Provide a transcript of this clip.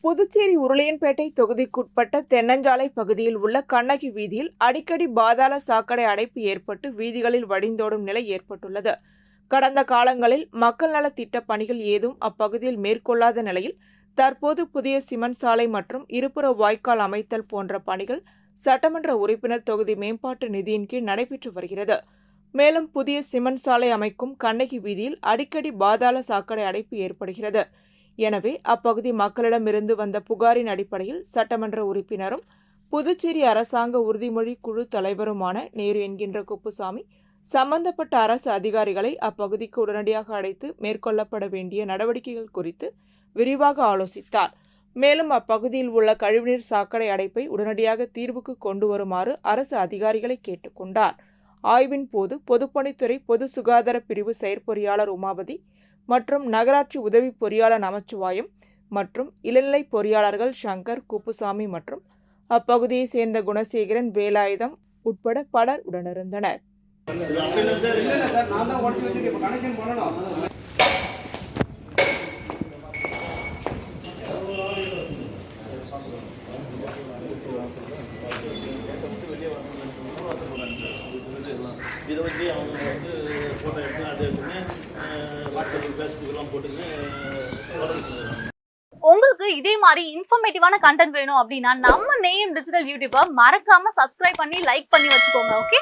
புதுச்சேரி உருளையன்பேட்டை தொகுதிக்குட்பட்ட தென்னஞ்சாலை பகுதியில் உள்ள கண்ணகி வீதியில் அடிக்கடி பாதாள சாக்கடை அடைப்பு ஏற்பட்டு வீதிகளில் வடிந்தோடும் நிலை ஏற்பட்டுள்ளது. கடந்த காலங்களில் மக்கள் நல திட்ட பணிகள் ஏதும் அப்பகுதியில் மேற்கொள்ளாத நிலையில் தற்போது புதிய சிமெண்ட் சாலை மற்றும் இருபுற வாய்க்கால் அமைத்தல் போன்ற பணிகள் சட்டமன்ற உறுப்பினர் தொகுதி மேம்பாட்டு நிதியின் கீழ் நடைபெற்று வருகிறது. மேலும் புதிய சிமெண்ட் சாலை அமைக்கும் கண்ணகி வீதியில் அடிக்கடி பாதாள சாக்கடை அடைப்பு ஏற்படுகிறது. எனவே அப்பகுதி மக்களிடமிருந்து வந்த புகாரின் அடிப்படையில் சட்டமன்ற உறுப்பினரும் புதுச்சேரி அரசாங்க உறுதிமொழி குழு தலைவருமான நேரு என்கின்ற குப்புசாமி சம்பந்தப்பட்ட அரசு அதிகாரிகளை அப்பகுதிக்கு உடனடியாக அழைத்து மேற்கொள்ளப்பட வேண்டிய நடவடிக்கைகள் குறித்து விரிவாக ஆலோசித்தார். மேலும் அப்பகுதியில் உள்ள கழிவுநீர் சாக்கடை அடைப்பை உடனடியாக தீர்வுக்கு கொண்டு வருமாறு அரசு அதிகாரிகளை கேட்டுக்கொண்டார். ஆய்வின் போது பொதுப்பணித்துறை பொது சுகாதார பிரிவு செயற்பொறியாளர் உமாபதி மற்றும் நகராட்சி உதவி பொறியாளர் நமச்சிவாயம் மற்றும் இளநிலை பொறியாளர்கள் சங்கர், குப்புசாமி மற்றும் அப்பகுதியை சேர்ந்த குணசேகரன், வேலாயுதம் உட்பட பலர் உடனிருந்தனர். இதை வச்சு அவங்க வந்து ஃபோட்டோ எடுத்து அது எடுத்துன்னு வாட்ஸ்அப், ஃபேஸ்புக்கெல்லாம் போட்டுன்னு உங்களுக்கு இதே மாதிரி இன்ஃபர்மேட்டிவான கண்டென்ட் வேணும் அப்படின்னா நம்ம நேம் டிஜிட்டல் யூடியூபை மறக்காம சப்ஸ்கிரைப் பண்ணி லைக் பண்ணி வச்சுக்கோங்க. ஓகே.